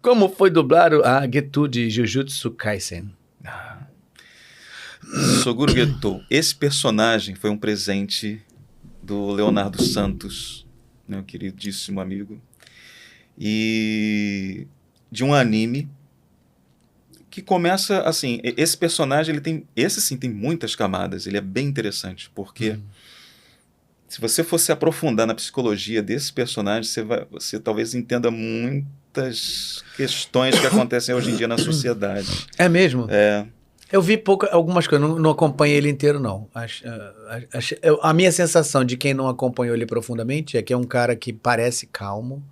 Como foi dublar a Geto de Jujutsu Kaisen? Suguru Geto. Esse personagem foi um presente do Leonardo Santos, meu queridíssimo amigo, e de um anime que começa assim. Esse personagem, esse sim tem muitas camadas, ele é bem interessante, porque se você fosse aprofundar na psicologia desse personagem, você talvez entenda muitas questões que acontecem hoje em dia na sociedade. É mesmo? É. Eu vi algumas coisas, não acompanhei ele inteiro, não. A minha sensação de quem não acompanhou ele profundamente é que é um cara que parece calmo,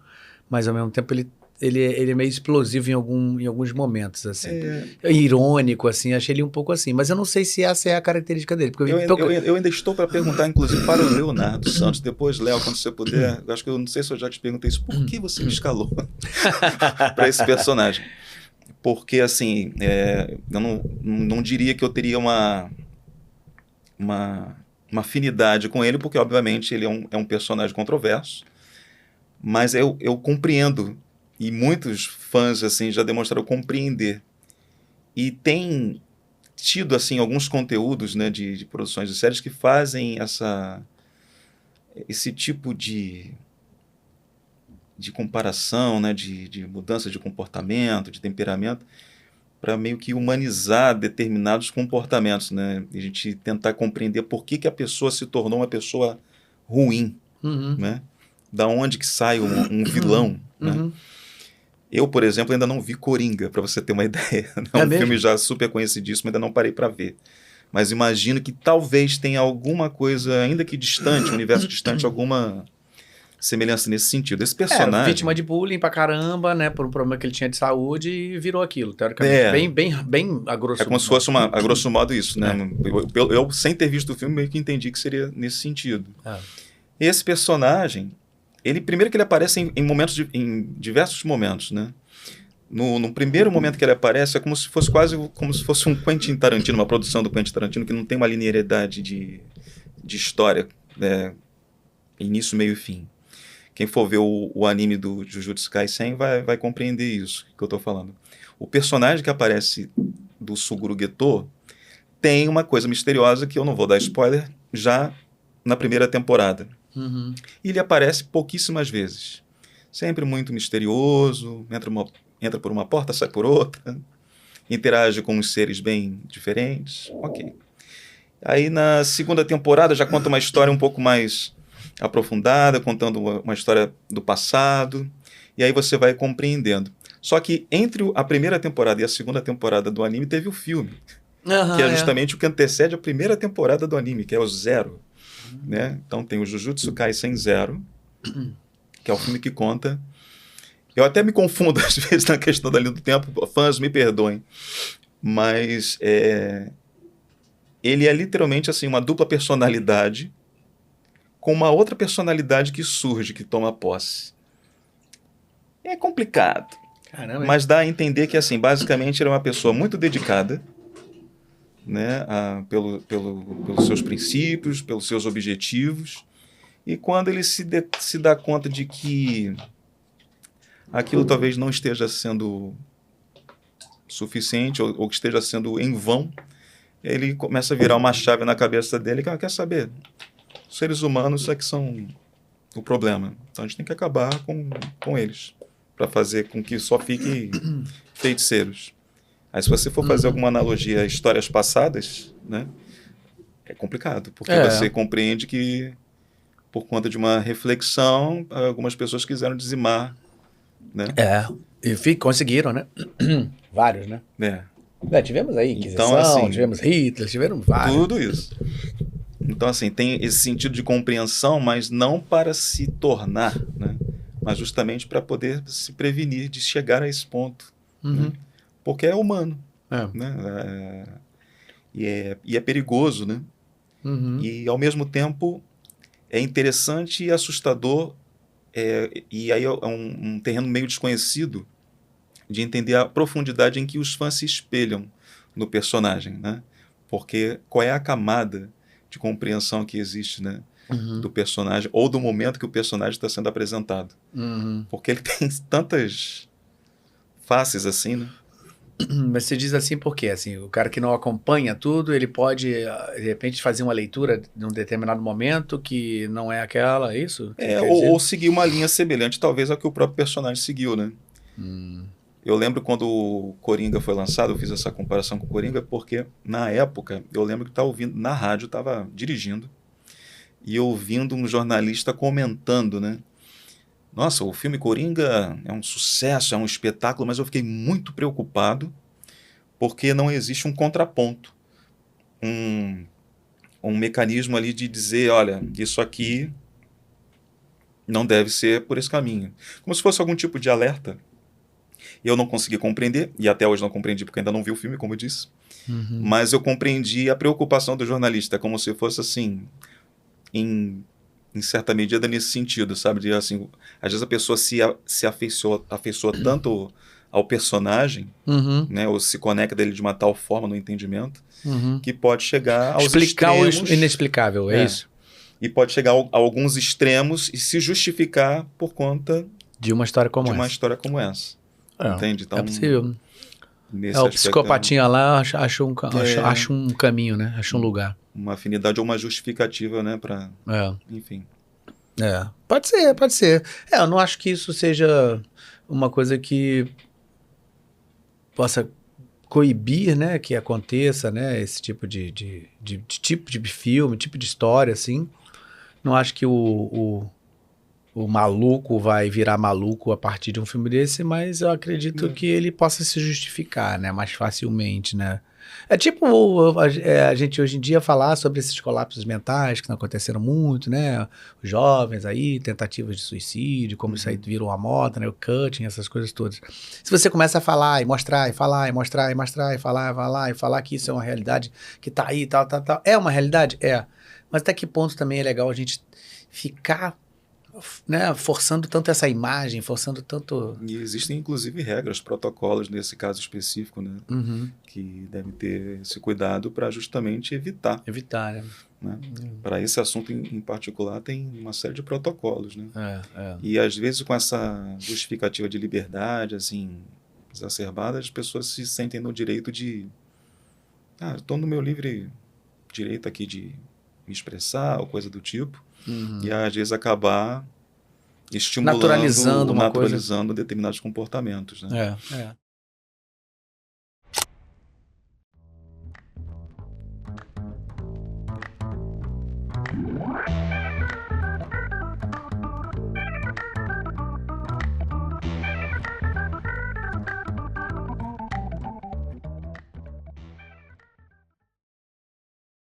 mas ao mesmo tempo ele é meio explosivo em alguns momentos, assim. Irônico, assim, achei ele um pouco assim. Mas eu não sei se essa é a característica dele. Porque eu ainda estou para perguntar, inclusive, para o Leonardo Santos. Depois, Léo, quando você puder, acho que eu não sei se eu já te perguntei isso, por que você me escalou para esse personagem? Porque, assim, eu não diria que eu teria uma afinidade com ele, porque, obviamente, ele é um personagem controverso, mas eu compreendo, e muitos fãs assim, já demonstraram compreender. E tem tido assim, alguns conteúdos, né, de produções de séries que fazem esse tipo de comparação, né, de mudança de comportamento, de temperamento, para meio que humanizar determinados comportamentos, né? E a gente tentar compreender por que a pessoa se tornou uma pessoa ruim, né? Da onde que sai um vilão, né? Eu, por exemplo, ainda não vi Coringa, para você ter uma ideia. É um filme já super conhecidíssimo, ainda não parei para ver. Mas imagino que talvez tenha alguma coisa, ainda que distante, um universo distante, alguma semelhança nesse sentido. Esse personagem... vítima de bullying pra caramba, né? Por um problema que ele tinha de saúde e virou aquilo, teoricamente. Bem a grosso modo. É como se fosse a grosso modo isso, né? Eu, sem ter visto o filme, meio que entendi que seria nesse sentido. Esse personagem, primeiro que ele aparece em diversos momentos, né? No primeiro momento que ele aparece, é como se fosse um Quentin Tarantino, uma produção do Quentin Tarantino, que não tem uma linearidade de história, né? Início, meio e fim. Quem for ver o anime do Jujutsu Kaisen vai compreender isso que eu estou falando. O personagem que aparece do Suguru Geto tem uma coisa misteriosa que eu não vou dar spoiler já na primeira temporada. E ele aparece pouquíssimas vezes. Sempre muito misterioso, entra por uma porta, sai por outra, interage com uns seres bem diferentes. Ok. Aí na segunda temporada já conta uma história um pouco mais aprofundada, contando uma história do passado, e aí você vai compreendendo. Só que entre a primeira temporada e a segunda temporada do anime teve o filme, que é justamente o que antecede a primeira temporada do anime, que é o Zero. Né? Então tem o Jujutsu Kaisen Zero, que é o filme que conta... Eu até me confundo às vezes na questão da linha do tempo, fãs me perdoem, mas ele é literalmente assim, uma dupla personalidade com uma outra personalidade que surge, que toma posse. É complicado. Caramba, mas dá a entender que, assim, basicamente, ele é uma pessoa muito dedicada, né, pelos seus princípios, pelos seus objetivos, e quando ele se dá conta de que aquilo talvez não esteja sendo suficiente ou que esteja sendo em vão, ele começa a virar uma chave na cabeça dele que quer saber... Os seres humanos é que são o problema. Então a gente tem que acabar com eles, para fazer com que só fiquem feiticeiros. Aí se você for fazer alguma analogia a histórias passadas, né, é complicado, porque você compreende que, por conta de uma reflexão, algumas pessoas quiseram dizimar, né? E conseguiram, né? Vários, né? Tivemos aí Inquisição, então, assim, tivemos Hitler, tivemos vários. Tudo isso. Então, assim, tem esse sentido de compreensão, mas não para se tornar, né? Mas justamente para poder se prevenir de chegar a esse ponto. Né? Porque é humano. Né? E é perigoso, né? E, ao mesmo tempo, é interessante e assustador, e aí é um terreno meio desconhecido de entender a profundidade em que os fãs se espelham no personagem, né? Porque qual é a camada de compreensão que existe, né, do personagem, ou do momento que o personagem está sendo apresentado. Porque ele tem tantas faces assim, né? Mas você diz assim por quê? Assim, o cara que não acompanha tudo, ele pode, de repente, fazer uma leitura num determinado momento que não é aquela, é isso que você quer dizer? Ou seguir uma linha semelhante, talvez, ao que o próprio personagem seguiu, né? Eu lembro quando o Coringa foi lançado, eu fiz essa comparação com o Coringa, porque na época, eu lembro que estava ouvindo, na rádio, estava dirigindo, e ouvindo um jornalista comentando, né? Nossa, o filme Coringa é um sucesso, é um espetáculo, mas eu fiquei muito preocupado porque não existe um contraponto, um mecanismo ali de dizer, olha, isso aqui não deve ser por esse caminho. Como se fosse algum tipo de alerta. Eu não consegui compreender, e até hoje não compreendi porque ainda não vi o filme, como eu disse, mas eu compreendi a preocupação do jornalista, como se fosse assim, em certa medida nesse sentido, sabe? De, assim, às vezes a pessoa se afeiçoa tanto ao personagem, né? Ou se conecta dele de uma tal forma no entendimento, que pode chegar aos Explicar extremos. o inexplicável, é isso? E pode chegar a alguns extremos e se justificar por conta de uma história como essa. Entende? Então, é possível. Nesse o psicopatinha lá acha um caminho, né? Acha um lugar. Uma afinidade ou uma justificativa, né? Enfim. Pode ser. Eu não acho que isso seja uma coisa que possa coibir, né? Que aconteça, né? Esse tipo de tipo de filme, tipo de história, assim. Não acho que o maluco vai virar maluco a partir de um filme desse, mas eu acredito que ele possa se justificar, né? Mais facilmente, né? É tipo a gente hoje em dia falar sobre esses colapsos mentais que estão acontecendo muito, né? Os jovens aí, tentativas de suicídio, como isso aí virou uma moda, né? O cutting, essas coisas todas. Se você começa a falar e mostrar, e falar, e mostrar, e mostrar, e falar que isso é uma realidade que tá aí, tal. É uma realidade? É. Mas até que ponto também é legal a gente ficar, né, forçando tanto essa imagem, forçando tanto... E existem, inclusive, regras, protocolos nesse caso específico, né? Que devem ter esse cuidado para justamente evitar. Né? Para esse assunto em particular, tem uma série de protocolos, né? E, às vezes, com essa justificativa de liberdade, assim, exacerbada, as pessoas se sentem no direito de... estou no meu livre direito aqui de me expressar, ou coisa do tipo. E às vezes acabar estimulando, naturalizando determinados comportamentos, né?